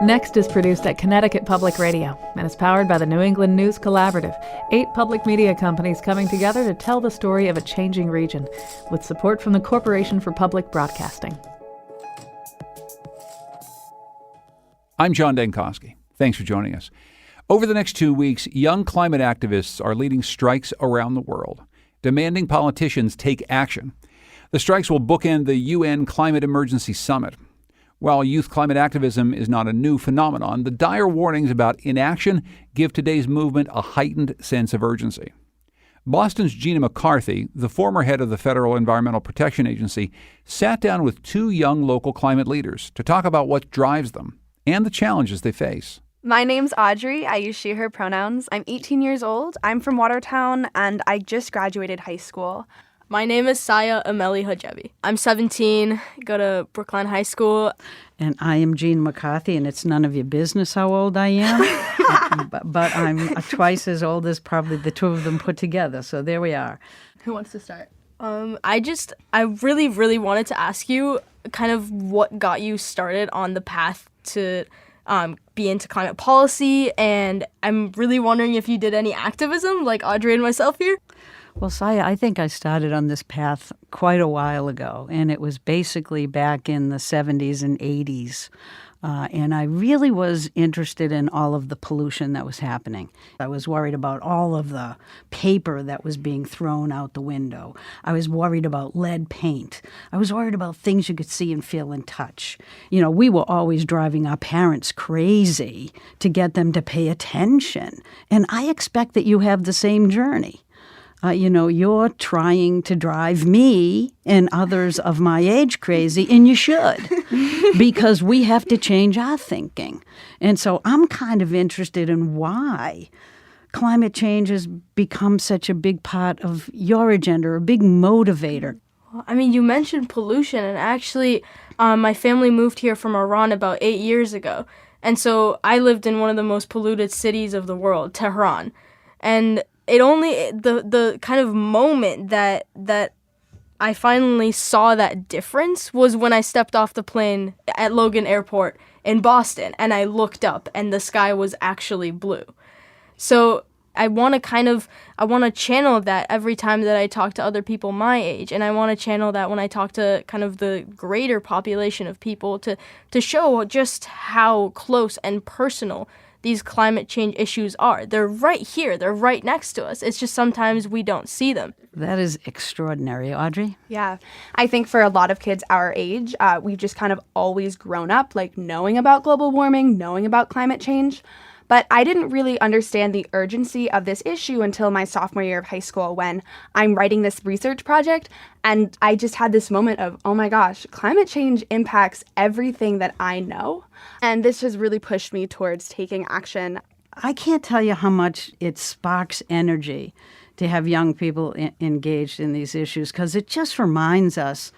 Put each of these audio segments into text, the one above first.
Next is produced at Connecticut Public Radio and is powered by the New England News Collaborative, 8 public media companies coming together to tell the story of a changing region, with support from the Corporation for Public Broadcasting. I'm John Dankosky. Thanks for joining us. Over the next 2 weeks, young climate activists are leading strikes around the world, demanding politicians take action. The strikes will bookend the UN Climate Emergency Summit. While youth climate activism is not a new phenomenon, the dire warnings about inaction give today's movement a heightened sense of urgency. Boston's Gina McCarthy, the former head of the Federal Environmental Protection Agency, sat down with 2 young local climate leaders to talk about what drives them and the challenges they face. My name's Audrey. I use she, her pronouns. I'm 18 years old. I'm from Watertown, and I just graduated high school. My name is Saya Ameli Hajebi. I'm 17, go to Brookline High School. And I am Jean McCarthy, and it's none of your business how old I am. but I'm twice as old as probably the 2 of them put together. So there we are. Who wants to start? I really, really wanted to ask you kind of what got you started on the path to be into climate policy. And I'm really wondering if you did any activism like Audrey and myself here. Well, Saya, I think I started on this path quite a while ago, and it was basically back in the 70s and 80s. And I really was interested in all of the pollution that was happening. I was worried about all of the paper that was being thrown out the window. I was worried about lead paint. I was worried about things you could see and feel and touch. You know, we were always driving our parents crazy to get them to pay attention. And I expect that you have the same journey. You're trying to drive me and others of my age crazy, and you should, because we have to change our thinking. And so I'm kind of interested in why climate change has become such a big part of your agenda, a big motivator. I mean, you mentioned pollution, and actually my family moved here from Iran about 8 years ago. And so I lived in one of the most polluted cities of the world, Tehran. And the kind of moment that I finally saw that difference was when I stepped off the plane at Logan Airport in Boston, and I looked up and the sky was actually blue. So I want to channel that every time that I talk to other people my age, and I want to channel that when I talk to kind of the greater population of people to show just how close and personal these climate change issues are. They're right here. They're right next to us. It's just sometimes we don't see them. That is extraordinary. Audrey? Yeah. I think for a lot of kids our age, we've just kind of always grown up like knowing about global warming, knowing about climate change. But I didn't really understand the urgency of this issue until my sophomore year of high school when I'm writing this research project. And I just had this moment of, oh my gosh, climate change impacts everything that I know. And this has really pushed me towards taking action. I can't tell you how much it sparks energy to have young people engaged in these issues, because it just reminds us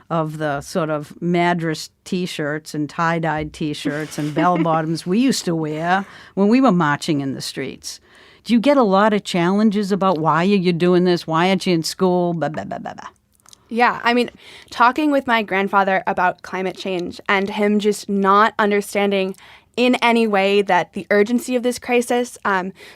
of the sort of Madras T-shirts and tie-dyed T-shirts and bell-bottoms we used to wear when we were marching in the streets. Do you get a lot of challenges about why are you doing this? Why aren't you in school? Blah, blah, blah, blah, blah. Yeah, I mean, talking with my grandfather about climate change and him just not understanding in any way that the urgency of this crisis.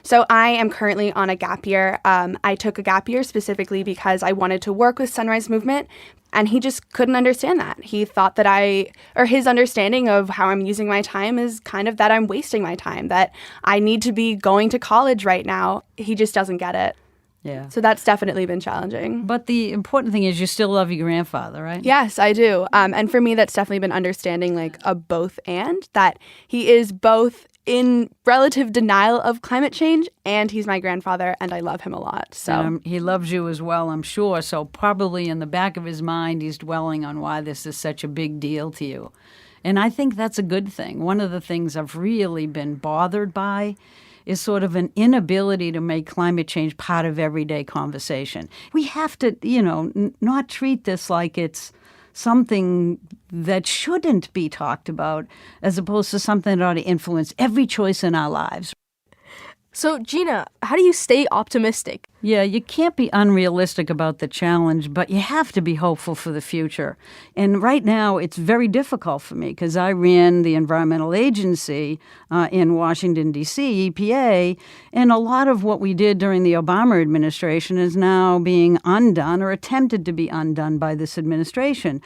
So I am currently on a gap year. I took a gap year specifically because I wanted to work with Sunrise Movement, and he just couldn't understand that. He thought that his understanding of how I'm using my time is kind of that I'm wasting my time, that I need to be going to college right now. He just doesn't get it. Yeah. So that's definitely been challenging. But the important thing is you still love your grandfather, right? Yes, I do. And for me, that's definitely been understanding like a both and, that he is both in relative denial of climate change and he's my grandfather and I love him a lot. So he loves you as well, I'm sure. So probably in the back of his mind, he's dwelling on why this is such a big deal to you. And I think that's a good thing. One of the things I've really been bothered by is sort of an inability to make climate change part of everyday conversation. We have to, not treat this like it's something that shouldn't be talked about as opposed to something that ought to influence every choice in our lives. So, Gina, how do you stay optimistic? Yeah, you can't be unrealistic about the challenge, but you have to be hopeful for the future. And right now, it's very difficult for me because I ran the environmental agency in Washington, D.C., EPA, and a lot of what we did during the Obama administration is now being undone or attempted to be undone by this administration.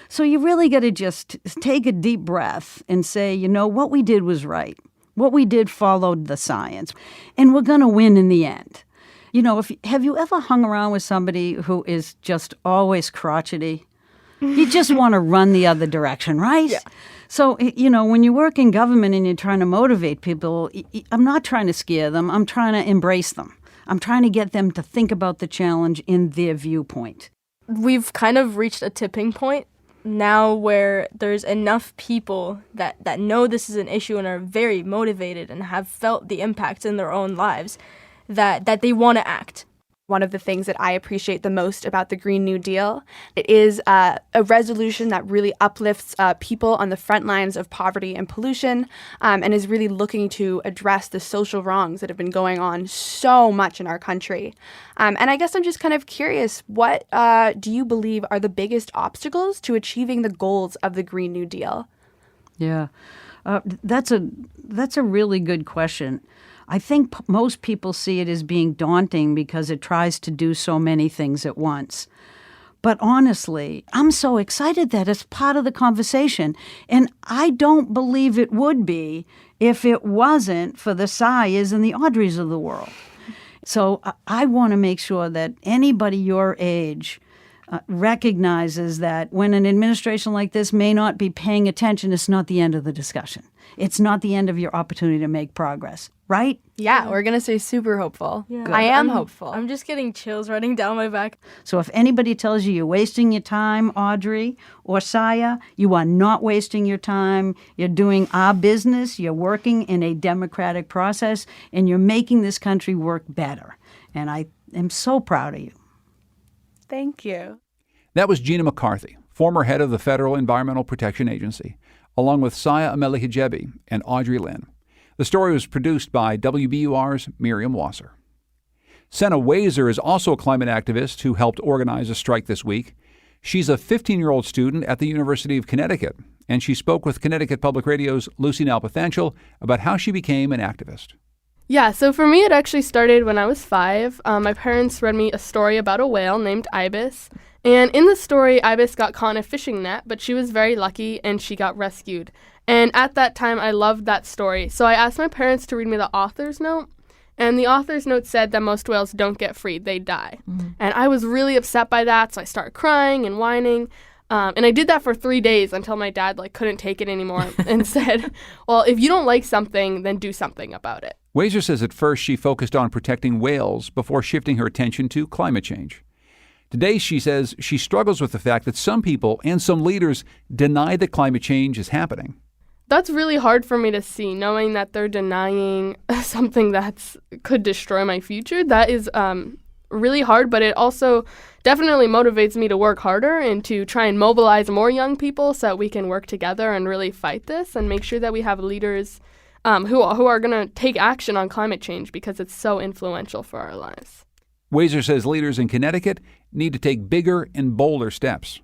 So you really got to just take a deep breath and say, you know, what we did was right. What we did followed the science, and we're going to win in the end. You know, have you ever hung around with somebody who is just always crotchety? You just want to run the other direction, right? Yeah. So, you know, when you work in government and you're trying to motivate people, I'm not trying to scare them. I'm trying to embrace them. I'm trying to get them to think about the challenge in their viewpoint. We've kind of reached a tipping point now where there's enough people that know this is an issue and are very motivated and have felt the impacts in their own lives that they want to act. One of the things that I appreciate the most about the Green New Deal, it is a resolution that really uplifts people on the front lines of poverty and pollution, and is really looking to address the social wrongs that have been going on so much in our country. And I guess I'm just kind of curious, what do you believe are the biggest obstacles to achieving the goals of the Green New Deal? Yeah, that's a really good question. I think most people see it as being daunting because it tries to do so many things at once. But honestly, I'm so excited that it's part of the conversation. And I don't believe it would be if it wasn't for the Sayas and the Audreys of the world. So I want to make sure that anybody your age recognizes that when an administration like this may not be paying attention, it's not the end of the discussion. It's not the end of your opportunity to make progress, right? Yeah, we're going to say super hopeful. Yeah. I am hopeful. I'm just getting chills running down my back. So if anybody tells you you're wasting your time, Audrey or Saya, you are not wasting your time. You're doing our business. You're working in a democratic process, and you're making this country work better. And I am so proud of you. Thank you. That was Gina McCarthy, former head of the Federal Environmental Protection Agency, along with Saya Ameli-Hijebi and Audrey Lynn. The story was produced by WBUR's Miriam Wasser. Senna Wazer is also a climate activist who helped organize a strike this week. She's a 15-year-old student at the University of Connecticut, and she spoke with Connecticut Public Radio's Lucy Nalpathanchel about how she became an activist. Yeah, so for me, it actually started when I was 5. My parents read me a story about a whale named Ibis. And in the story, Ibis got caught in a fishing net, but she was very lucky and she got rescued. And at that time, I loved that story. So I asked my parents to read me the author's note. And the author's note said that most whales don't get freed, they die. Mm-hmm. And I was really upset by that, so I started crying and whining. And I did that for 3 days until my dad couldn't take it anymore and said, well, if you don't like something, then do something about it. Wazer says at first she focused on protecting whales before shifting her attention to climate change. Today, she says she struggles with the fact that some people and some leaders deny that climate change is happening. That's really hard for me to see, knowing that they're denying something that could destroy my future. That is really hard, but it also definitely motivates me to work harder and to try and mobilize more young people so that we can work together and really fight this and make sure that we have leaders who are going to take action on climate change because it's so influential for our lives. Wazer says leaders in Connecticut need to take bigger and bolder steps.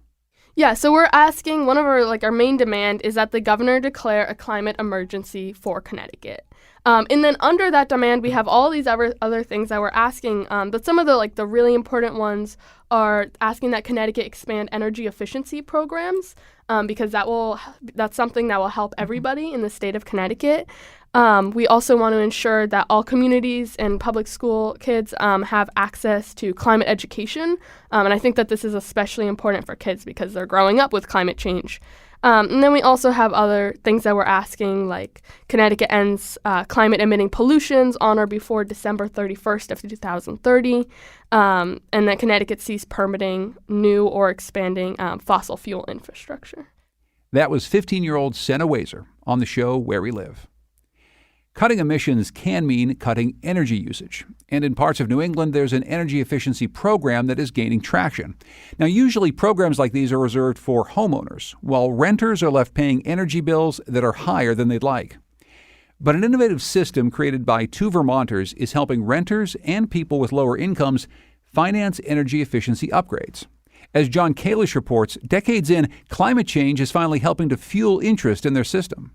Yeah, so we're asking, one of our main demand is that the governor declare a climate emergency for Connecticut. And then under that demand, we have all these other things that we're asking, but some of the really important ones are asking that Connecticut expand energy efficiency programs, because that's something that will help everybody in the state of Connecticut. We also want to ensure that all communities and public school kids have access to climate education. And I think that this is especially important for kids because they're growing up with climate change. And then we also have other things that we're asking, like Connecticut ends climate-emitting pollutions on or before December 31st of 2030, and that Connecticut cease permitting new or expanding fossil fuel infrastructure. That was 15-year-old Senna Wazer on the show Where We Live. Cutting emissions can mean cutting energy usage. And in parts of New England, there's an energy efficiency program that is gaining traction. Now, usually programs like these are reserved for homeowners, while renters are left paying energy bills that are higher than they'd like. But an innovative system created by two Vermonters is helping renters and people with lower incomes finance energy efficiency upgrades. As John Kalish reports, decades in, climate change is finally helping to fuel interest in their system.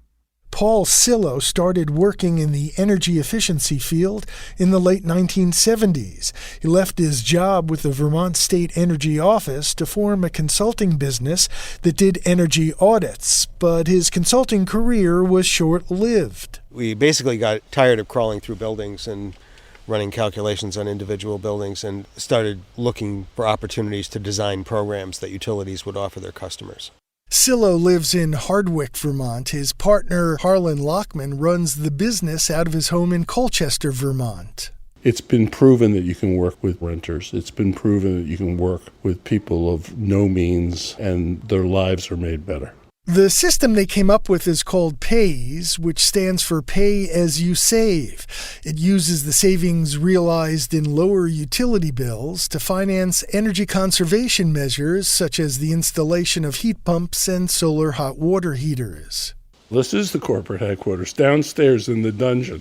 Paul Sillo started working in the energy efficiency field in the late 1970s. He left his job with the Vermont State Energy Office to form a consulting business that did energy audits, but his consulting career was short-lived. We basically got tired of crawling through buildings and running calculations on individual buildings and started looking for opportunities to design programs that utilities would offer their customers. Sillo lives in Hardwick, Vermont. His partner, Harlan Lockman, runs the business out of his home in Colchester, Vermont. It's been proven that you can work with renters. It's been proven that you can work with people of no means, and their lives are made better. The system they came up with is called PAYS, which stands for Pay As You Save. It uses the savings realized in lower utility bills to finance energy conservation measures such as the installation of heat pumps and solar hot water heaters. This is the corporate headquarters. Downstairs in the dungeon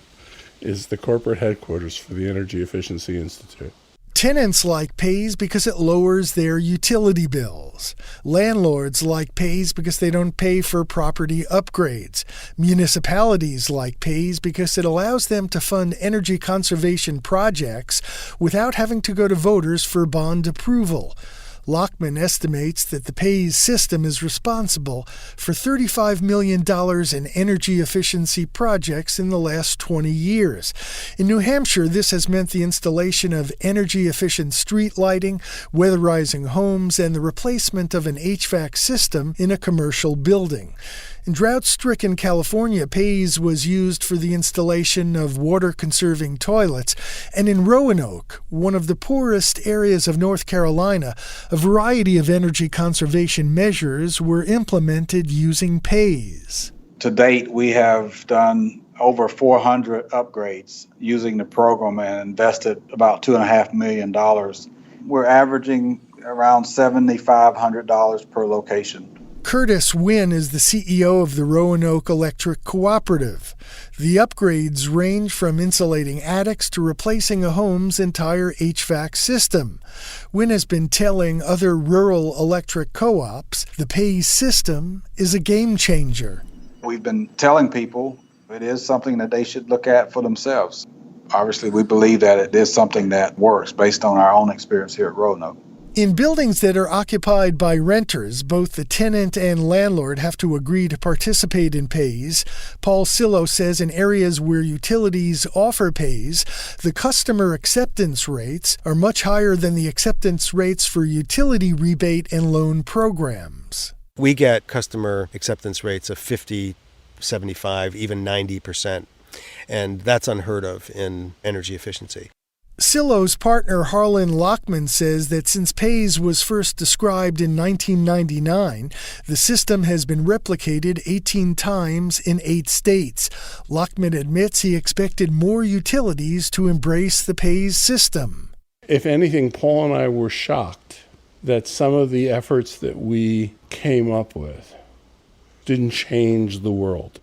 is the corporate headquarters for the Energy Efficiency Institute. Tenants like PAYS because it lowers their utility bills. Landlords like PAYS because they don't pay for property upgrades. Municipalities like PAYS because it allows them to fund energy conservation projects without having to go to voters for bond approval. Lockman estimates that the PAYS system is responsible for $35 million in energy efficiency projects in the last 20 years. In New Hampshire, this has meant the installation of energy-efficient street lighting, weatherizing homes, and the replacement of an HVAC system in a commercial building. In drought-stricken California, PAYS was used for the installation of water-conserving toilets, and in Roanoke, one of the poorest areas of North Carolina, a variety of energy conservation measures were implemented using PAYS. To date, we have done over 400 upgrades using the program and invested about $2.5 million. We're averaging around $7,500 per location. Curtis Wynn is the CEO of the Roanoke Electric Cooperative. The upgrades range from insulating attics to replacing a home's entire HVAC system. Wynn has been telling other rural electric co-ops the PAYS system is a game changer. We've been telling people it is something that they should look at for themselves. Obviously, we believe that it is something that works based on our own experience here at Roanoke. In buildings that are occupied by renters, both the tenant and landlord have to agree to participate in PAYS. Paul Sillo says in areas where utilities offer PAYS, the customer acceptance rates are much higher than the acceptance rates for utility rebate and loan programs. We get customer acceptance rates of 50, 75, even 90%, and that's unheard of in energy efficiency. Sillo's partner Harlan Lockman says that since PAYS was first described in 1999, the system has been replicated 18 times in 8 states. Lockman admits he expected more utilities to embrace the PAYS system. If anything, Paul and I were shocked that some of the efforts that we came up with didn't change the world.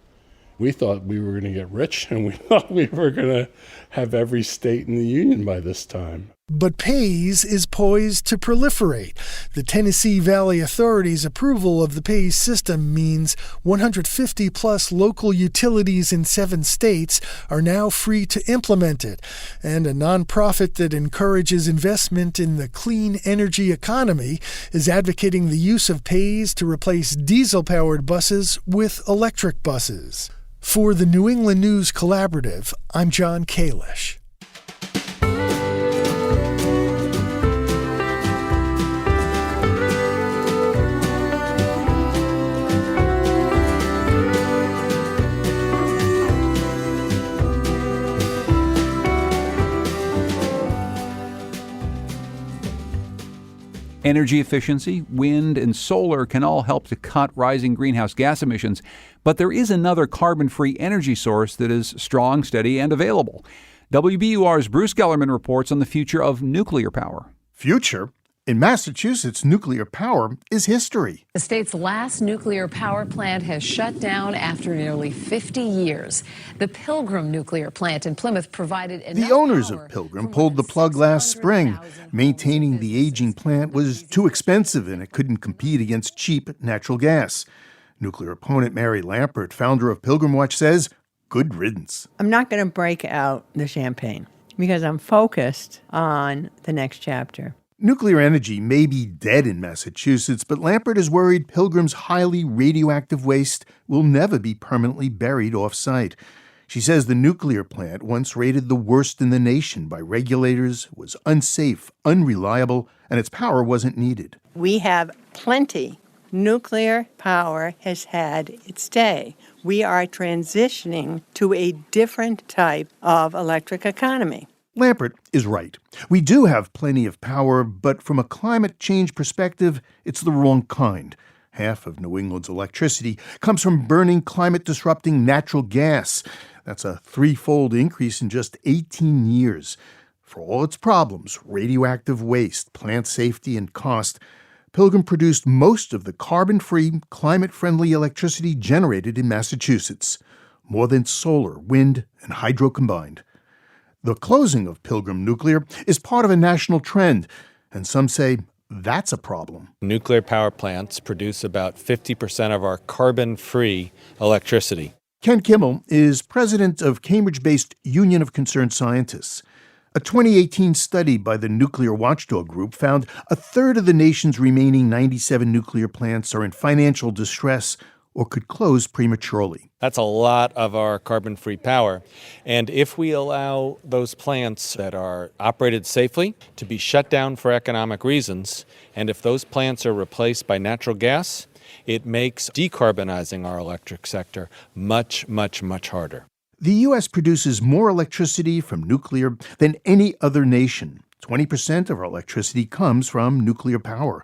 We thought we were going to get rich, and we thought we were going to have every state in the union by this time. But PAYS is poised to proliferate. The Tennessee Valley Authority's approval of the PAYS system means 150-plus local utilities in 7 states are now free to implement it. And a nonprofit that encourages investment in the clean energy economy is advocating the use of PAYS to replace diesel-powered buses with electric buses. For the New England News Collaborative, I'm John Kalish. Energy efficiency, wind, and solar can all help to cut rising greenhouse gas emissions, but there is another carbon-free energy source that is strong, steady, and available. WBUR's Bruce Gellerman reports on the future of nuclear power. Future? In Massachusetts, nuclear power is history. The state's last nuclear power plant has shut down after nearly 50 years. The Pilgrim nuclear plant in Plymouth provided enough The owners power of Pilgrim for more pulled the than plug last spring. 600,000 Maintaining homes and the aging businesses. plant was too expensive and it couldn't compete against cheap natural gas. Nuclear opponent Mary Lampert, founder of Pilgrim Watch, says, good riddance. I'm not going to break out the champagne because I'm focused on the next chapter. Nuclear energy may be dead in Massachusetts, but Lampert is worried Pilgrim's highly radioactive waste will never be permanently buried off-site. She says the nuclear plant, once rated the worst in the nation by regulators, was unsafe, unreliable, and its power wasn't needed. We have plenty. Nuclear power has had its day. We are transitioning to a different type of electric economy. Lampert is right. We do have plenty of power, but from a climate change perspective, it's the wrong kind. Half of New England's electricity comes from burning climate-disrupting natural gas. That's a threefold increase in just 18 years. For all its problems, radioactive waste, plant safety, and cost, Pilgrim produced most of the carbon-free, climate-friendly electricity generated in Massachusetts, more than solar, wind, and hydro combined. The closing of Pilgrim Nuclear is part of a national trend, and some say that's a problem. Nuclear power plants produce about 50% of our carbon-free electricity. Ken Kimmel is president of Cambridge-based Union of Concerned Scientists. A 2018 study by the Nuclear Watchdog Group found a third of the nation's remaining 97 nuclear plants are in financial distress or could close prematurely. That's a lot of our carbon-free power. And if we allow those plants that are operated safely to be shut down for economic reasons, and if those plants are replaced by natural gas, it makes decarbonizing our electric sector much, much, much harder. The U.S. produces more electricity from nuclear than any other nation. 20% of our electricity comes from nuclear power.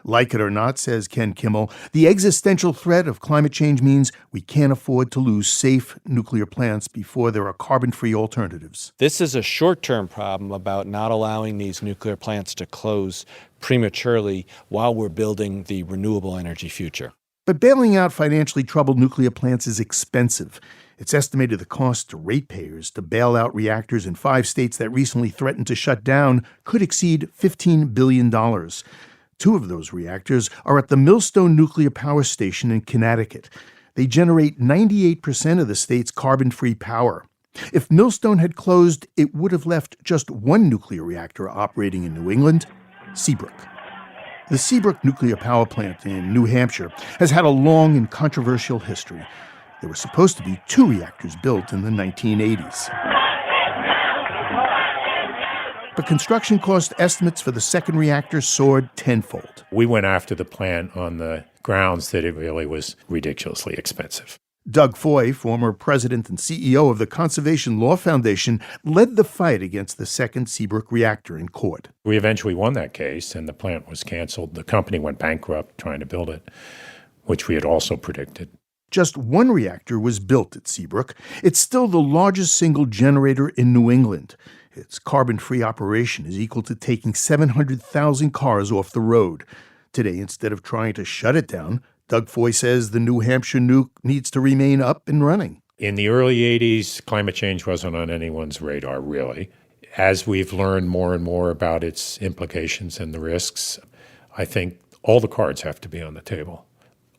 Like it or not, says Ken Kimmel, the existential threat of climate change means we can't afford to lose safe nuclear plants before there are carbon-free alternatives. This is a short-term problem about not allowing these nuclear plants to close prematurely while we're building the renewable energy future. But bailing out financially troubled nuclear plants is expensive. It's estimated the cost to ratepayers to bail out reactors in 5 states that recently threatened to shut down could exceed $15 billion. 2 of those reactors are at the Millstone Nuclear Power Station in Connecticut. They generate 98% of the state's carbon-free power. If Millstone had closed, it would have left just 1 nuclear reactor operating in New England, Seabrook. The Seabrook Nuclear Power Plant in New Hampshire has had a long and controversial history. There were supposed to be 2 reactors built in the 1980s. But construction cost estimates for the second reactor soared tenfold. We went after the plant on the grounds that it really was ridiculously expensive. Doug Foy, former president and CEO of the Conservation Law Foundation, led the fight against the second Seabrook reactor in court. We eventually won that case, and the plant was canceled. The company went bankrupt trying to build it, which we had also predicted. Just 1 reactor was built at Seabrook. It's still the largest single generator in New England. Its carbon-free operation is equal to taking 700,000 cars off the road. Today, instead of trying to shut it down, Doug Foy says the New Hampshire nuke needs to remain up and running. In the early 80s, climate change wasn't on anyone's radar, really. As we've learned more and more about its implications and the risks, I think all the cards have to be on the table.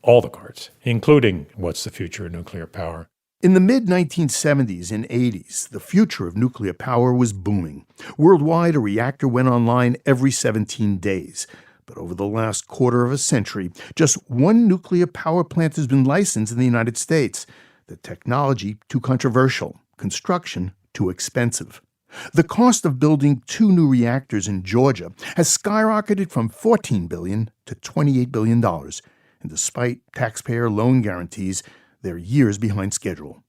All the cards, including what's the future of nuclear power. In the mid-1970s and 80s, the future of nuclear power was booming. Worldwide, a reactor went online every 17 days. But over the last quarter of a century, just 1 nuclear power plant has been licensed in the United States. The technology, too controversial. Construction, too expensive. The cost of building 2 new reactors in Georgia has skyrocketed from $14 billion to $28 billion. And despite taxpayer loan guarantees, they're years behind schedule.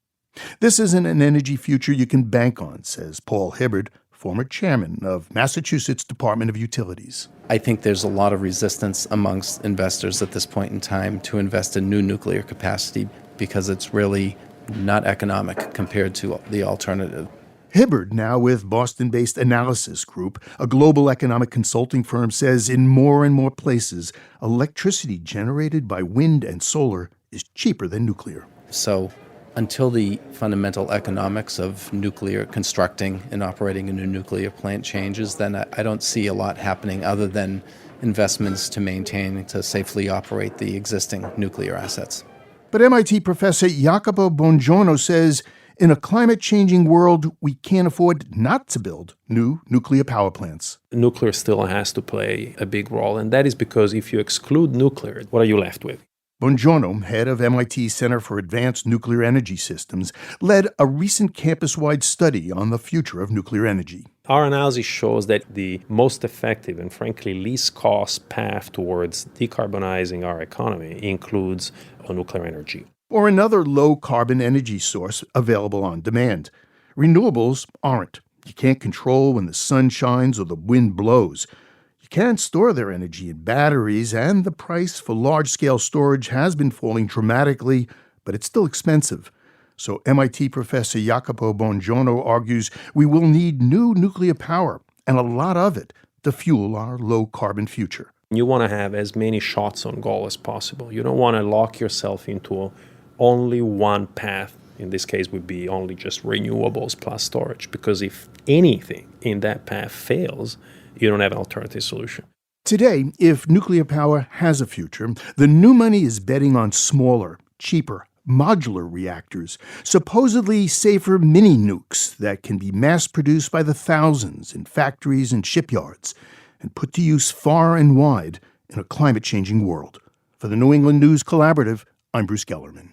This isn't an energy future you can bank on, says Paul Hibbard, former chairman of Massachusetts Department of Utilities. I think there's a lot of resistance amongst investors at this point in time to invest in new nuclear capacity because it's really not economic compared to the alternative. Hibbard, now with Boston-based Analysis Group, a global economic consulting firm, says in more and more places, electricity generated by wind and solar is cheaper than nuclear. So until the fundamental economics of nuclear constructing and operating a new nuclear plant changes, then I don't see a lot happening other than investments to maintain, to safely operate the existing nuclear assets. But MIT professor Jacopo Bongiorno says in a climate-changing world, we can't afford not to build new nuclear power plants. Nuclear still has to play a big role, and that is because if you exclude nuclear, what are you left with? Bongiorno, head of MIT's Center for Advanced Nuclear Energy Systems, led a recent campus-wide study on the future of nuclear energy. Our analysis shows that the most effective and frankly least cost path towards decarbonizing our economy includes nuclear energy. Or another low-carbon energy source available on demand. Renewables aren't. You can't control when the sun shines or the wind blows. You can store their energy in batteries, and the price for large-scale storage has been falling dramatically, but it's still expensive. So MIT professor Jacopo Bongiorno argues we will need new nuclear power, and a lot of it, to fuel our low-carbon future. You want to have as many shots on goal as possible. You don't want to lock yourself into only one path. In this case would be only just renewables plus storage, because if anything in that path fails, you don't have an alternative solution. Today, if nuclear power has a future, the new money is betting on smaller, cheaper, modular reactors, supposedly safer mini-nukes that can be mass-produced by the thousands in factories and shipyards and put to use far and wide in a climate-changing world. For the New England News Collaborative, I'm Bruce Gellerman.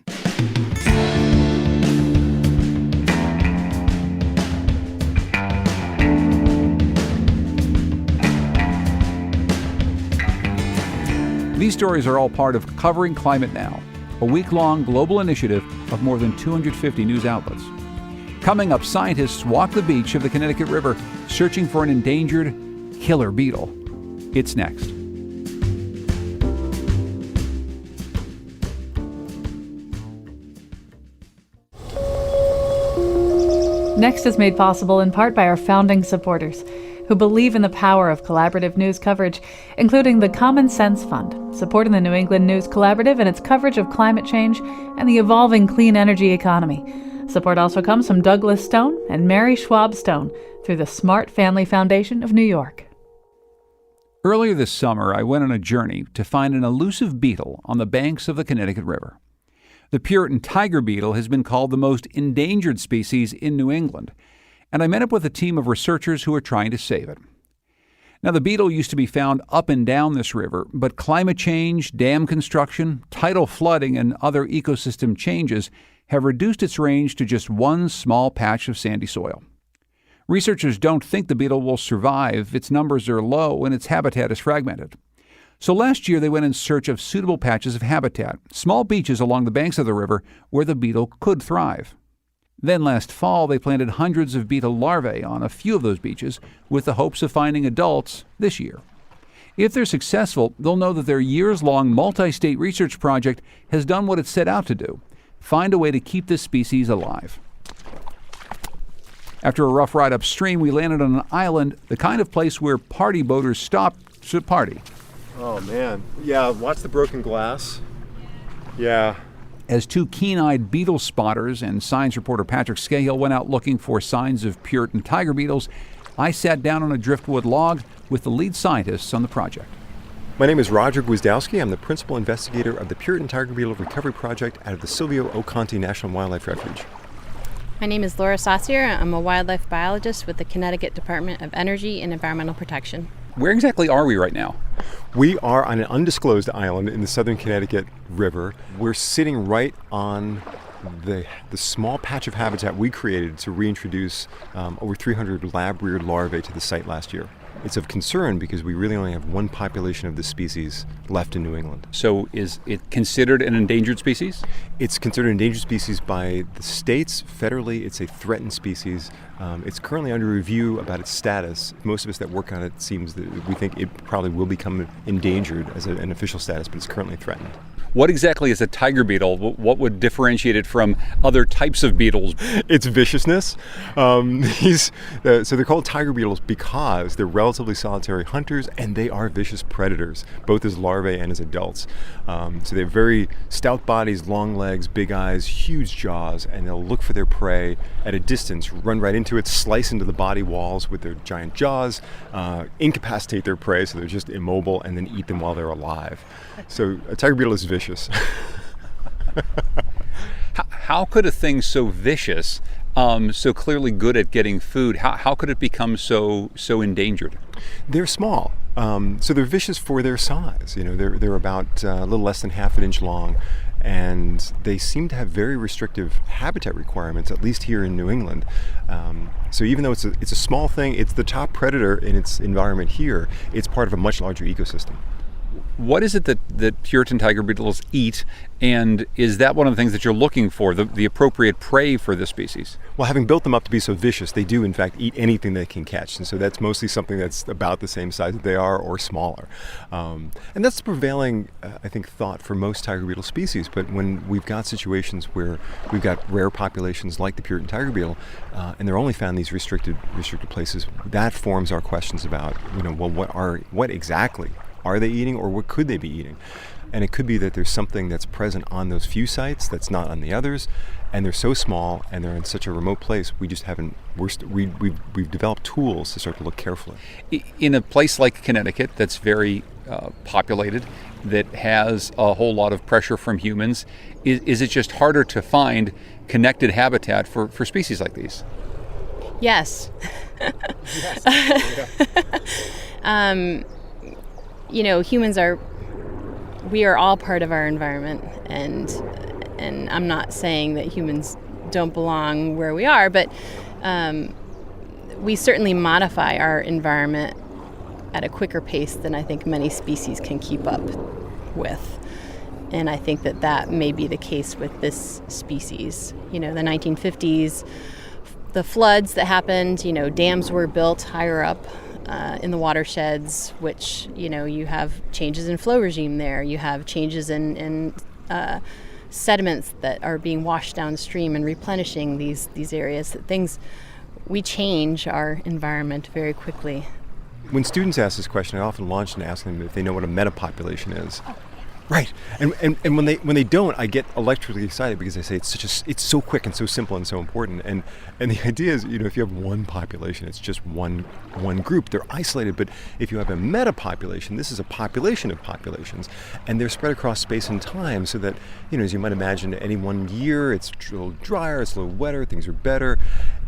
These stories are all part of Covering Climate Now, a week-long global initiative of more than 250 news outlets. Coming up, scientists walk the beach of the Connecticut River searching for an endangered killer beetle. It's next. Next is made possible in part by our founding supporters, who believe in the power of collaborative news coverage, including the Common Sense Fund, supporting the New England News Collaborative and its coverage of climate change and the evolving clean energy economy. Support also comes from Douglas Stone and Mary Schwab Stone through the Smart Family Foundation of New York. Earlier this summer, I went on a journey to find an elusive beetle on the banks of the Connecticut River. The Puritan tiger beetle has been called the most endangered species in New England, and I met up with a team of researchers who are trying to save it. Now, the beetle used to be found up and down this river, but climate change, dam construction, tidal flooding, and other ecosystem changes have reduced its range to just one small patch of sandy soil. Researchers don't think the beetle will survive. Its numbers are low and its habitat is fragmented. So last year they went in search of suitable patches of habitat, small beaches along the banks of the river where the beetle could thrive. Then last fall they planted hundreds of beetle larvae on a few of those beaches with the hopes of finding adults this year. If they're successful, they'll know that their years-long multi-state research project has done what it set out to do: find a way to keep this species alive. After a rough ride upstream, we landed on an island, the kind of place where party boaters stop to party. Oh, man. Yeah, watch the broken glass. Yeah. As two keen-eyed beetle spotters and science reporter Patrick Scahill went out looking for signs of Puritan tiger beetles, I sat down on a driftwood log with the lead scientists on the project. My name is Roger Gwizdowski. I'm the principal investigator of the Puritan Tiger Beetle Recovery Project out of the Silvio O. Conti National Wildlife Refuge. My name is Laura Saucier. I'm a wildlife biologist with the Connecticut Department of Energy and Environmental Protection. Where exactly are we right now? We are on an undisclosed island in the southern Connecticut River. We're sitting right on the small patch of habitat we created to reintroduce over 300 lab-reared larvae to the site last year. It's of concern because we really only have one population of this species left in New England. So is it considered an endangered species? It's considered an endangered species by the states. Federally, it's a threatened species. It's currently under review about its status. Most of us that work on it seems that we think it probably will become endangered as an official status, but it's currently threatened. What exactly is a tiger beetle? What would differentiate it from other types of beetles? It's viciousness. So they're called tiger beetles because they're relatively solitary hunters and they are vicious predators, both as larvae and as adults. So they have very stout bodies, long legs, big eyes, huge jaws, and they'll look for their prey at a distance, run right into it, slice into the body walls with their giant jaws, incapacitate their prey so they're just immobile, and then eat them while they're alive. So a tiger beetle is vicious. How could a thing so vicious, so clearly good at getting food, how could it become so endangered? They're small, so they're vicious for their size. They're about a little less than half an inch long, and they seem to have very restrictive habitat requirements, at least here in New England. So even though it's a small thing, it's the top predator in its environment here. It's part of a much larger ecosystem. What is it that Puritan tiger beetles eat, and is that one of the things that you're looking for, the appropriate prey for this species? Well, having built them up to be so vicious, they do in fact eat anything they can catch, and so that's mostly something that's about the same size that they are or smaller. And that's the prevailing, I think, thought for most tiger beetle species. But when we've got situations where we've got rare populations like the Puritan tiger beetle, and they're only found in these restricted places, that forms our questions about, what exactly are they eating, or what could they be eating? And it could be that there's something that's present on those few sites that's not on the others, and they're so small and they're in such a remote place, we just haven't. We've developed tools to start to look carefully. In a place like Connecticut, that's very populated, that has a whole lot of pressure from humans, is it just harder to find connected habitat for species like these? Yes. Humans we are all part of our environment, and I'm not saying that humans don't belong where we are, but we certainly modify our environment at a quicker pace than I think many species can keep up with. And I think that may be the case with this species. The 1950s, the floods that happened, dams were built higher up in the watersheds, which, you have changes in flow regime there. You have changes in sediments that are being washed downstream and replenishing these areas. We change our environment very quickly. When students ask this question, I often launch into asking them if they know what a metapopulation is. Right, and when they don't, I get electrically excited because I say it's so quick and so simple and so important. And the idea is, if you have one population, it's just one group. They're isolated. But if you have a metapopulation, this is a population of populations, and they're spread across space and time, so that as you might imagine, any one year it's a little drier, it's a little wetter, things are better,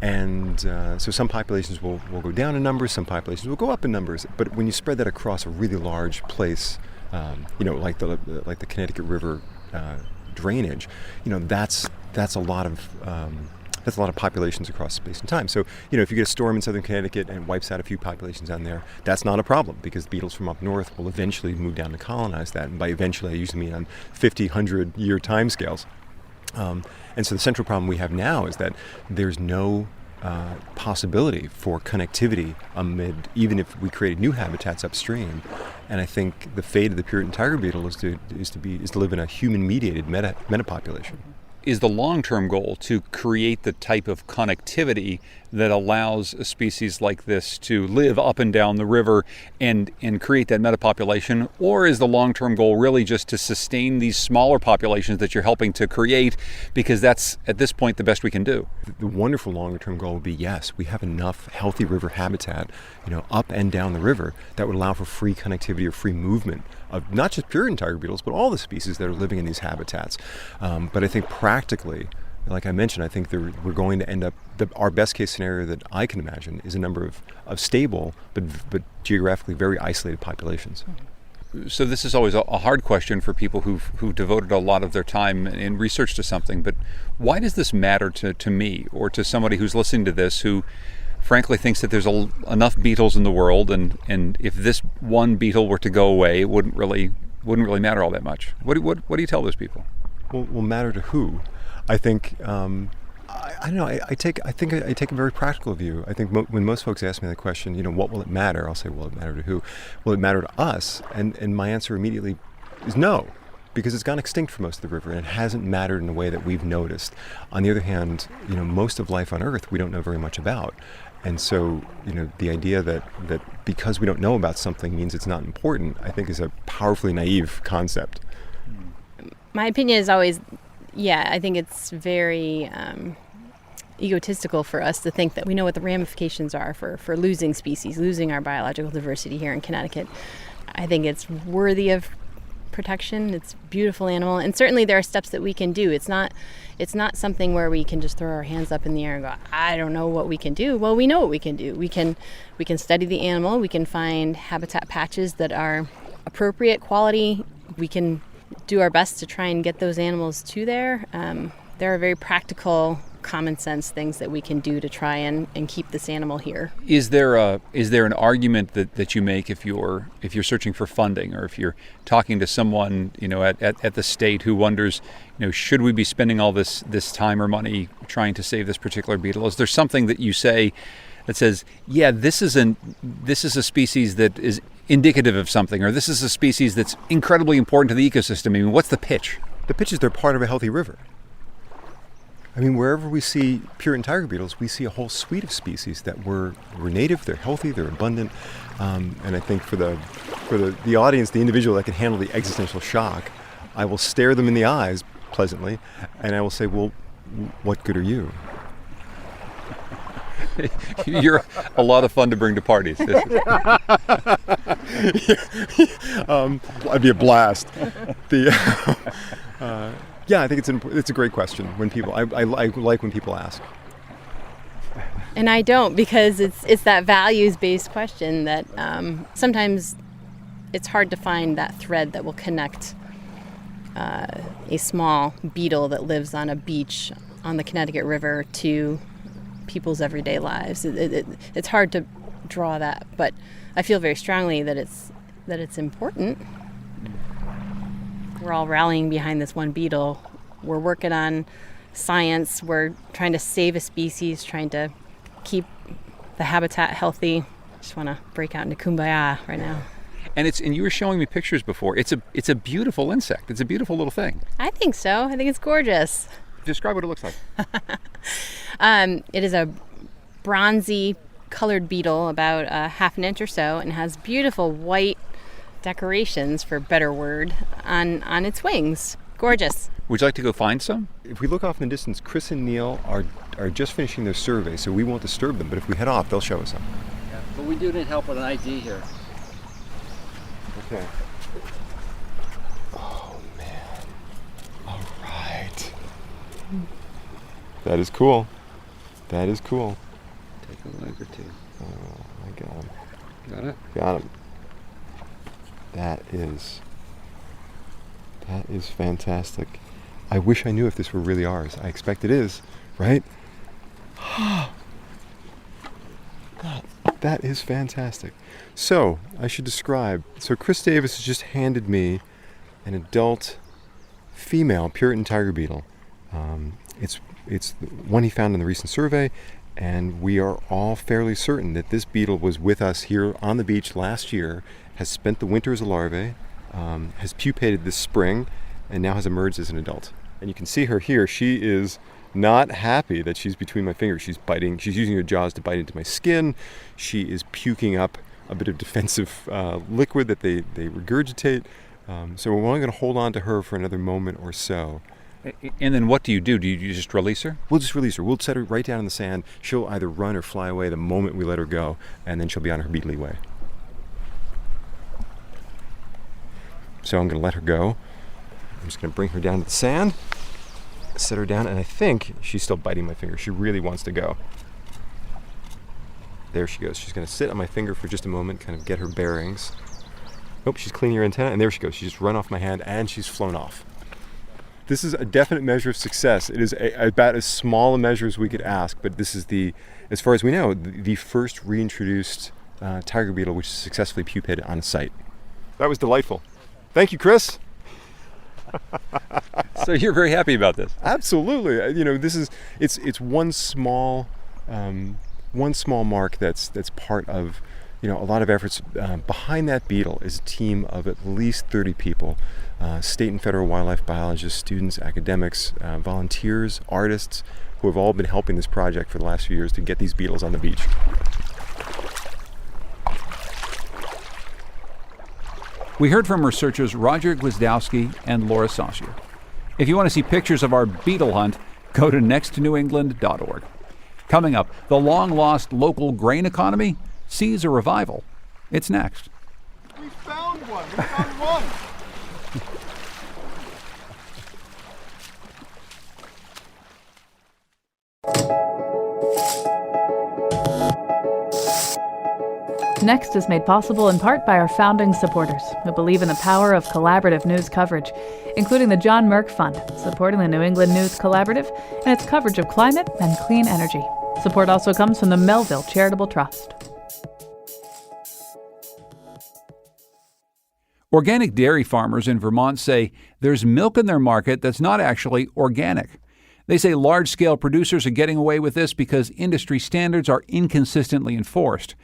and so some populations will go down in numbers, some populations will go up in numbers. But when you spread that across a really large place, like the Connecticut River drainage, that's a lot of populations across space and time. So if you get a storm in southern Connecticut and it wipes out a few populations down there, that's not a problem, because beetles from up north will eventually move down to colonize that. And by eventually, I usually mean on 50, 100-year timescales. And so the central problem we have now is that there's no possibility for connectivity even if we created new habitats upstream. And I think the fate of the Puritan tiger beetle is to live in a human-mediated metapopulation. Is the long-term goal to create the type of connectivity that allows a species like this to live up and down the river and create that metapopulation? Or is the long-term goal really just to sustain these smaller populations that you're helping to create, because that's, at this point, the best we can do? The wonderful longer-term goal would be, yes, we have enough healthy river habitat, up and down the river, that would allow for free connectivity or free movement of not just Puritan tiger beetles, but all the species that are living in these habitats. But I think practically, like I mentioned, I think we're going to end up, our best case scenario that I can imagine is a number of stable but geographically very isolated populations. So this is always a hard question for people who've devoted a lot of their time in research to something, but why does this matter to me or to somebody who's listening to this who frankly thinks that there's enough beetles in the world, and if this one beetle were to go away, it wouldn't really matter all that much? What do you tell those people? Will matter to who? I think I don't know. I take a very practical view. I think when most folks ask me the question, what will it matter? I'll say, will it matter to who? Will it matter to us? And my answer immediately is no. because it's gone extinct for most of the river, and it hasn't mattered in a way that we've noticed. On the other hand, most of life on Earth we don't know very much about. And so, the idea that because we don't know about something means it's not important, I think is a powerfully naive concept. My opinion is always, I think it's very egotistical for us to think that we know what the ramifications are for losing species, losing our biological diversity here in Connecticut. I think it's worthy of protection. It's a beautiful animal, and certainly there are steps that we can do. It's not something where we can just throw our hands up in the air and go, I don't know what we can do. Well, we know what we can do. We can study the animal. We can find habitat patches that are appropriate quality. We can do our best to try and get those animals to there. There are very practical, common sense things that we can do to try and keep this animal here. Is there an argument that you make if you're searching for funding, or if you're talking to someone at the state who wonders, should we be spending all this time or money trying to save this particular beetle? Is there something that you say that says, this is a species that is indicative of something, or this is a species that's incredibly important to the ecosystem? I mean, what's the pitch? The pitch is they're part of a healthy river. I mean, wherever we see Puritan tiger beetles, we see a whole suite of species that were native, they're healthy, they're abundant. And I think for the audience, the individual that can handle the existential shock, I will stare them in the eyes pleasantly, and I will say, well, what good are you? You're a lot of fun to bring to parties. I'd be a blast. I think it's a great question when people. I like when people ask. And I don't, because it's that values-based question that sometimes it's hard to find that thread that will connect a small beetle that lives on a beach on the Connecticut River to people's everyday lives. It's hard to draw that, but I feel very strongly that it's important. We're all rallying behind this one beetle. We're working on science. We're trying to save a species, trying to keep the habitat healthy. Just want to break out into kumbaya right now. And you were showing me pictures before. It's a beautiful insect. It's a beautiful little thing. I think so. I think it's gorgeous. Describe what it looks like. It is a bronzy colored beetle, about half an inch or so, and has beautiful white decorations, for a better word, on its wings. Gorgeous. Would you like to go find some? If we look off in the distance, Chris and Neil are just finishing their survey, so we won't disturb them. But if we head off, they'll show us some. Yeah, but we do need help with an ID here. Okay. Oh, man. All right. That is cool. That is cool. Take a leg or two. Oh, I got him. Got it? Got him. That is fantastic. I wish I knew if this were really ours. I expect it is, right? That is fantastic. So, I should describe. So, Chris Davis has just handed me an adult female Puritan tiger beetle. It's the one he found in the recent survey, and we are all fairly certain that this beetle was with us here on the beach last year, has spent the winter as a larvae, has pupated this spring, and now has emerged as an adult. And you can see her here. She is not happy that she's between my fingers. She's biting. She's using her jaws to bite into my skin. She is puking up a bit of defensive liquid that they regurgitate. So we're only going to hold on to her for another moment or so. And then what do you do? Do you just release her? We'll just release her. We'll set her right down in the sand. She'll either run or fly away the moment we let her go, and then she'll be on her beetly way. So I'm going to let her go. I'm just going to bring her down to the sand, set her down, and I think she's still biting my finger. She really wants to go. There she goes. She's going to sit on my finger for just a moment, kind of get her bearings. Nope, she's cleaning her antenna, and there she goes. She's just run off my hand, and she's flown off. This is a definite measure of success. It is about as small a measure as we could ask, but this is as far as we know, the first reintroduced tiger beetle which is successfully pupated on site. That was delightful. Thank you, Chris. So you're very happy about this? Absolutely. It's one small mark that's part of a lot of efforts. Behind that beetle is a team of at least 30 people state and federal wildlife biologists, students, academics, volunteers, artists, who have all been helping this project for the last few years to get these beetles on the beach. We heard from researchers Roger Gwizdowski and Laura Saucier. If you want to see pictures of our beetle hunt, go to nextnewengland.org. Coming up, the long-lost local grain economy sees a revival. It's next. We found one! We found one! Next is made possible in part by our founding supporters who believe in the power of collaborative news coverage, including the John Merck Fund, supporting the New England News Collaborative and its coverage of climate and clean energy. Support also comes from the Melville Charitable Trust. Organic dairy farmers in Vermont say there's milk in their market that's not actually organic. They say large-scale producers are getting away with this because industry standards are inconsistently enforced.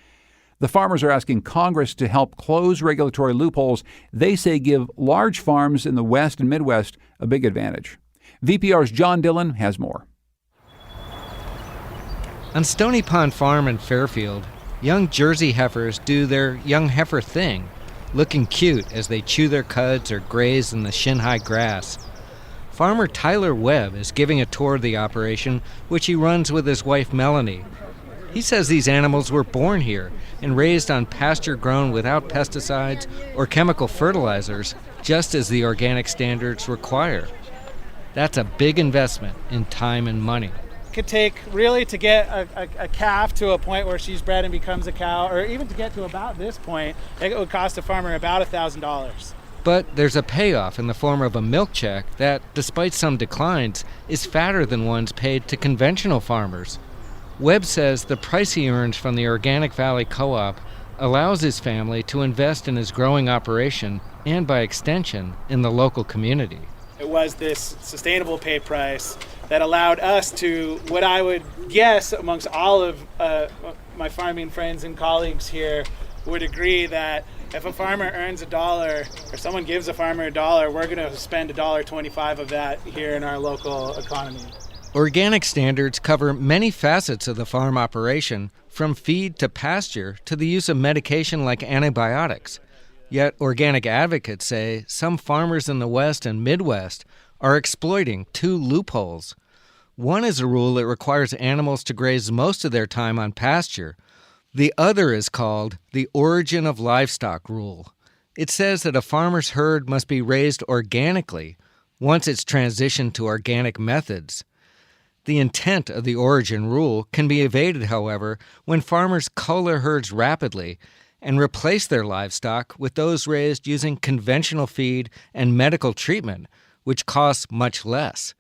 The farmers are asking Congress to help close regulatory loopholes they say give large farms in the West and Midwest a big advantage. VPR's John Dillon has more. On Stony Pond Farm in Fairfield, young Jersey heifers do their young heifer thing, looking cute as they chew their cuds or graze in the shin-high grass. Farmer Tyler Webb is giving a tour of the operation, which he runs with his wife Melanie. He says these animals were born here and raised on pasture grown without pesticides or chemical fertilizers, just as the organic standards require. That's a big investment in time and money. It could take really to get a calf to a point where she's bred and becomes a cow, or even to get to about this point, it would cost a farmer about $1,000. But there's a payoff in the form of a milk check that, despite some declines, is fatter than ones paid to conventional farmers. Webb says the price he earns from the Organic Valley Co-op allows his family to invest in his growing operation and, by extension, in the local community. It was this sustainable pay price that allowed us to, what I would guess amongst all of my farming friends and colleagues here would agree that if a farmer earns $1 or someone gives a farmer $1, we're going to spend $1.25 of that here in our local economy. Organic standards cover many facets of the farm operation, from feed to pasture to the use of medication like antibiotics. Yet organic advocates say some farmers in the West and Midwest are exploiting two loopholes. One is a rule that requires animals to graze most of their time on pasture. The other is called the Origin of Livestock Rule. It says that a farmer's herd must be raised organically once it's transitioned to organic methods. The intent of the origin rule can be evaded, however, when farmers cull their herds rapidly and replace their livestock with those raised using conventional feed and medical treatment, which costs much less.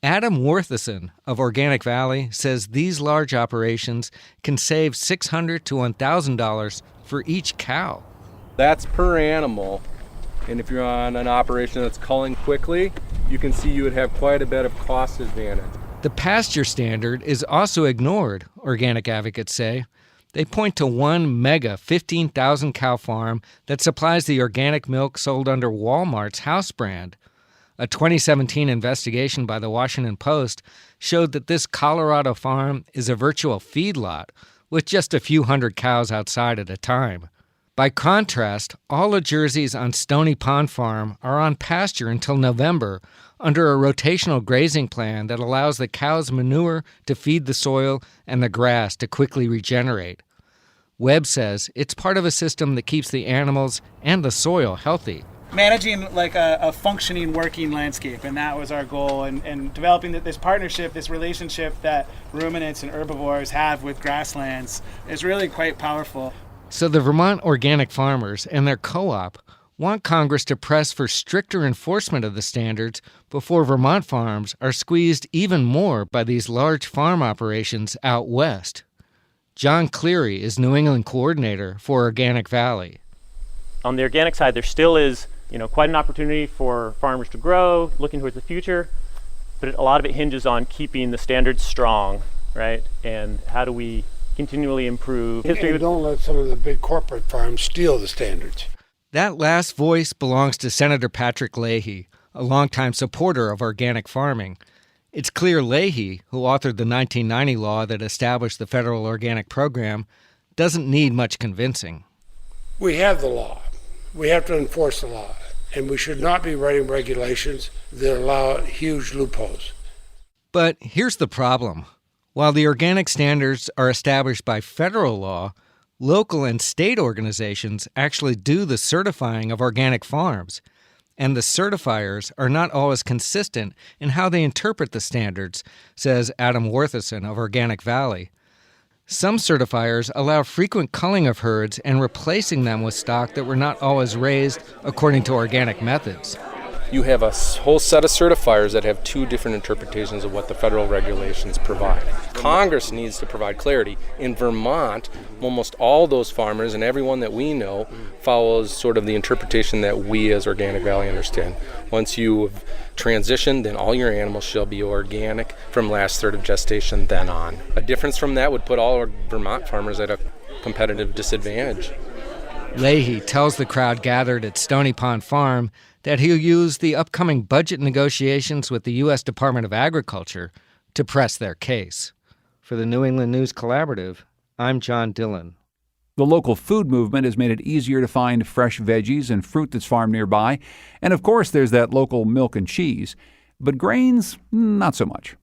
Adam Worthison of Organic Valley says these large operations can save $600 to $1,000 for each cow. That's per animal, and if you're on an operation that's culling quickly, you can see you would have quite a bit of cost advantage. The pasture standard is also ignored, organic advocates say. They point to one mega 15,000 cow farm that supplies the organic milk sold under Walmart's house brand. A 2017 investigation by the Washington Post showed that this Colorado farm is a virtual feedlot with just a few hundred cows outside at a time. By contrast, all of Jersey's on Stony Pond Farm are on pasture until November under a rotational grazing plan that allows the cow's manure to feed the soil and the grass to quickly regenerate. Webb says it's part of a system that keeps the animals and the soil healthy. Managing like a functioning working landscape, and that was our goal, and developing this partnership, this relationship that ruminants and herbivores have with grasslands is really quite powerful. So the Vermont organic farmers and their co-op want Congress to press for stricter enforcement of the standards before Vermont farms are squeezed even more by these large farm operations out west. John Cleary is New England coordinator for Organic Valley. On the organic side, there still is, quite an opportunity for farmers to grow, looking towards the future, but a lot of it hinges on keeping the standards strong, right? And how do we continually improve? And don't let some of the big corporate farms steal the standards. That last voice belongs to Senator Patrick Leahy, a longtime supporter of organic farming. It's clear Leahy, who authored the 1990 law that established the federal organic program, doesn't need much convincing. We have the law. We have to enforce the law. And we should not be writing regulations that allow huge loopholes. But here's the problem. While the organic standards are established by federal law, local and state organizations actually do the certifying of organic farms. And the certifiers are not always consistent in how they interpret the standards, says Adam Worthison of Organic Valley. Some certifiers allow frequent culling of herds and replacing them with stock that were not always raised according to organic methods. You have a whole set of certifiers that have two different interpretations of what the federal regulations provide. Congress needs to provide clarity. In Vermont, almost all those farmers and everyone that we know follows sort of the interpretation that we as Organic Valley understand. Once you have transitioned, then all your animals shall be organic from last third of gestation then on. A difference from that would put all our Vermont farmers at a competitive disadvantage. Leahy tells the crowd gathered at Stony Pond Farm that he'll use the upcoming budget negotiations with the U.S. Department of Agriculture to press their case. For the New England News Collaborative, I'm John Dillon. The local food movement has made it easier to find fresh veggies and fruit that's farmed nearby. And of course, there's that local milk and cheese. But grains, not so much.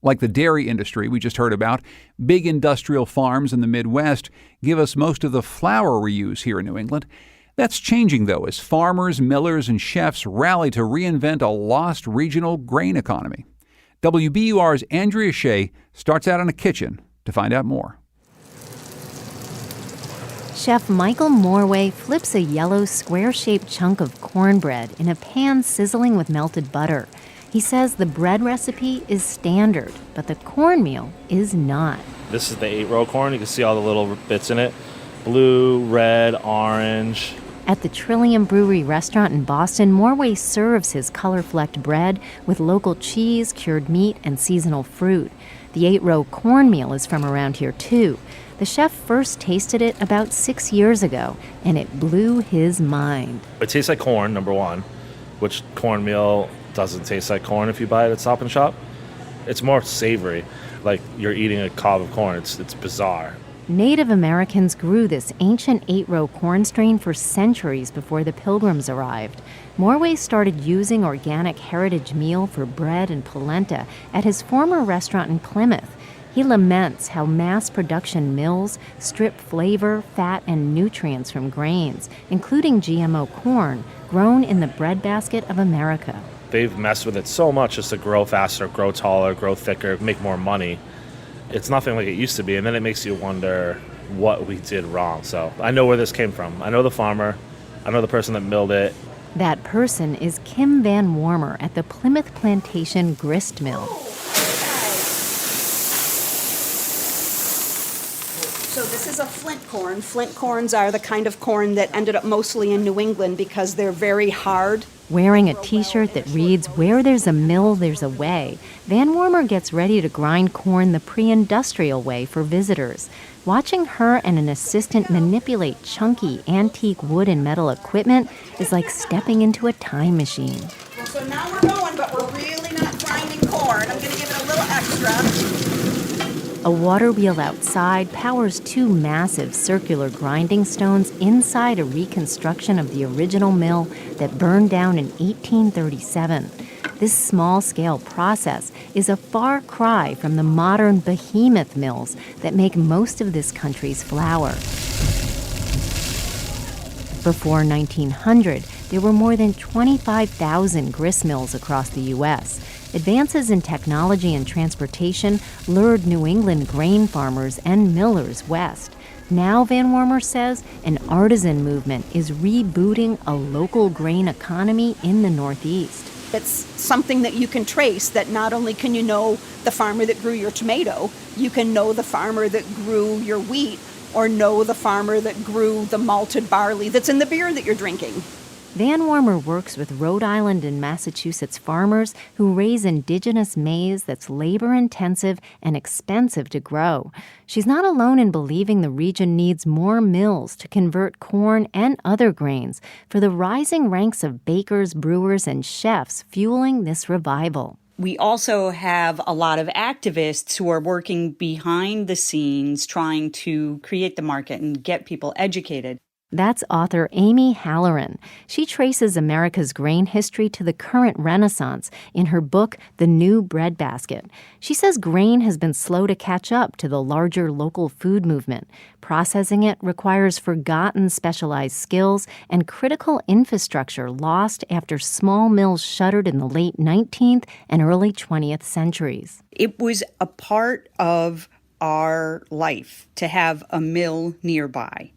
Like the dairy industry we just heard about, big industrial farms in the Midwest give us most of the flour we use here in New England. That's changing, though, as farmers, millers, and chefs rally to reinvent a lost regional grain economy. WBUR's Andrea Shea starts out in a kitchen to find out more. Chef Michael Morway flips a yellow square-shaped chunk of cornbread in a pan sizzling with melted butter. He says the bread recipe is standard, but the cornmeal is not. This is the 8-row corn. You can see all the little bits in it. Blue, red, orange. At the Trillium Brewery restaurant in Boston, Morway serves his color-flecked bread with local cheese, cured meat, and seasonal fruit. The 8-row cornmeal is from around here, too. The chef first tasted it about 6 years ago, and it blew his mind. It tastes like corn, number one, which cornmeal doesn't taste like corn if you buy it at Stop and Shop. It's more savory, like you're eating a cob of corn. It's bizarre. Native Americans grew this ancient 8-row corn strain for centuries before the Pilgrims arrived. Morway started using organic heritage meal for bread and polenta at his former restaurant in Plymouth. He laments how mass production mills strip flavor, fat, and nutrients from grains, including GMO corn, grown in the breadbasket of America. They've messed with it so much just to grow faster, grow taller, grow thicker, make more money. It's nothing like it used to be, and then it makes you wonder what we did wrong. So I know where this came from. I know the farmer. I know the person that milled it. That person is Kim Van Warmer at the Plymouth Plantation Grist Mill. So this is a flint corn. Flint corns are the kind of corn that ended up mostly in New England because they're very hard. Wearing a T-shirt that reads, "Where there's a mill, there's a way," Van Warmer gets ready to grind corn the pre-industrial way for visitors. Watching her and an assistant manipulate chunky, antique wood and metal equipment is like stepping into a time machine. So now we're going, but we're really not grinding corn. I'm going to give it a little extra. A water wheel outside powers two massive circular grinding stones inside a reconstruction of the original mill that burned down in 1837. This small-scale process is a far cry from the modern behemoth mills that make most of this country's flour. Before 1900, there were more than 25,000 grist mills across the U.S. Advances in technology and transportation lured New England grain farmers and millers west. Now, Van Warmer says, an artisan movement is rebooting a local grain economy in the Northeast. It's something that you can trace, that not only can you know the farmer that grew your tomato, you can know the farmer that grew your wheat, or know the farmer that grew the malted barley that's in the beer that you're drinking. Van Warmer works with Rhode Island and Massachusetts farmers who raise indigenous maize that's labor-intensive and expensive to grow. She's not alone in believing the region needs more mills to convert corn and other grains for the rising ranks of bakers, brewers, and chefs fueling this revival. We also have a lot of activists who are working behind the scenes trying to create the market and get people educated. That's author Amy Halloran. She traces America's grain history to the current Renaissance in her book, The New Breadbasket. She says grain has been slow to catch up to the larger local food movement. Processing it requires forgotten specialized skills and critical infrastructure lost after small mills shuttered in the late 19th and early 20th centuries. It was a part of our life to have a mill nearby.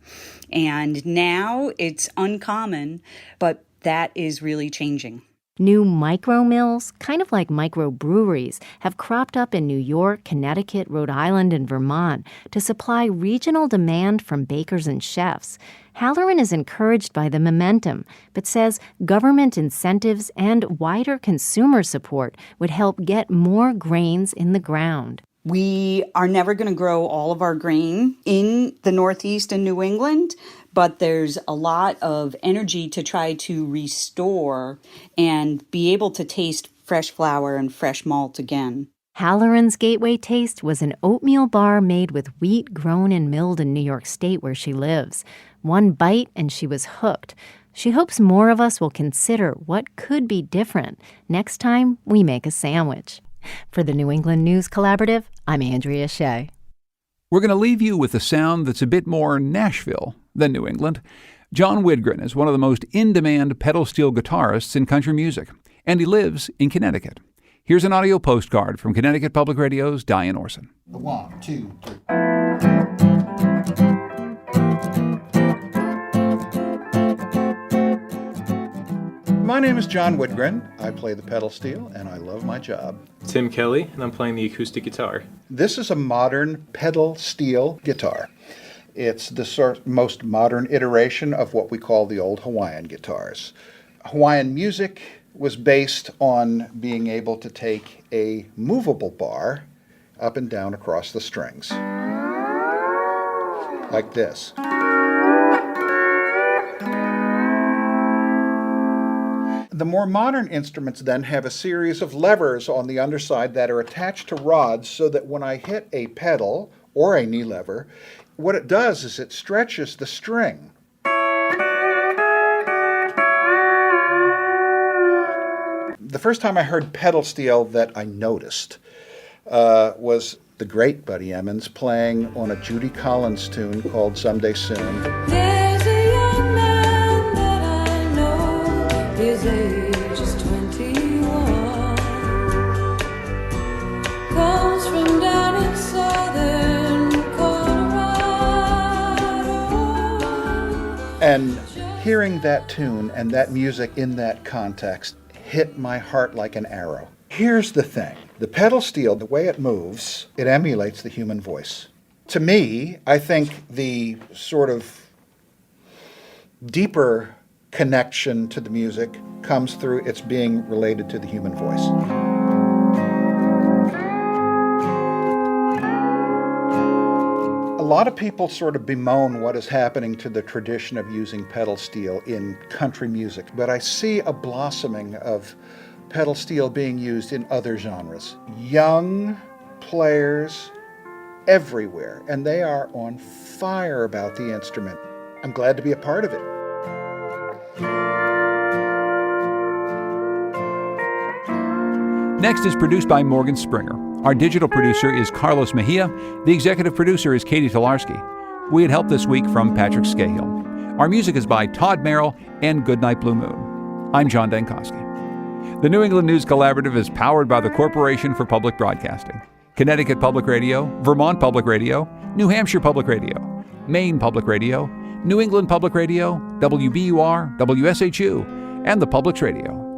And now it's uncommon, but that is really changing. New micro mills, kind of like microbreweries, have cropped up in New York, Connecticut, Rhode Island, and Vermont to supply regional demand from bakers and chefs. Halloran is encouraged by the momentum, but says government incentives and wider consumer support would help get more grains in the ground. We are never going to grow all of our grain in the Northeast and New England, but there's a lot of energy to try to restore and be able to taste fresh flour and fresh malt again. Halloran's gateway taste was an oatmeal bar made with wheat grown and milled in New York State where she lives. One bite and she was hooked. She hopes more of us will consider what could be different next time we make a sandwich. For the New England News Collaborative, I'm Andrea Shea. We're going to leave you with a sound that's a bit more Nashville than New England. John Widgren is one of the most in-demand pedal steel guitarists in country music, and he lives in Connecticut. Here's an audio postcard from Connecticut Public Radio's Diane Orson. 1, 2, 3. My name is John Widgren. I play the pedal steel, and I love my job. Tim Kelly, and I'm playing the acoustic guitar. This is a modern pedal steel guitar. It's the most modern iteration of what we call the old Hawaiian guitars. Hawaiian music was based on being able to take a movable bar up and down across the strings, like this. The more modern instruments then have a series of levers on the underside that are attached to rods so that when I hit a pedal or a knee lever, what it does is it stretches the string. The first time I heard pedal steel that I noticed was the great Buddy Emmons playing on a Judy Collins tune called Someday Soon. There's a young man that I know, his age is 21, comes from down in southern Colorado. And hearing that tune and that music in that context hit my heart like an arrow. Here's the thing. The pedal steel, the way it moves, it emulates the human voice. To me, I think the sort of deeper connection to the music comes through its being related to the human voice. A lot of people sort of bemoan what is happening to the tradition of using pedal steel in country music, but I see a blossoming of pedal steel being used in other genres. Young players everywhere, and they are on fire about the instrument. I'm glad to be a part of it. Next is produced by Morgan Springer. Our digital producer is Carlos Mejia. The executive producer is Katie Tolarski. We had help this week from Patrick Scahill. Our music is by Todd Merrill and Goodnight Blue Moon. I'm John Dankosky. The New England News Collaborative is powered by the Corporation for Public Broadcasting. Connecticut Public Radio, Vermont Public Radio, New Hampshire Public Radio, Maine Public Radio, New England Public Radio, WBUR, WSHU, and the Publics Radio.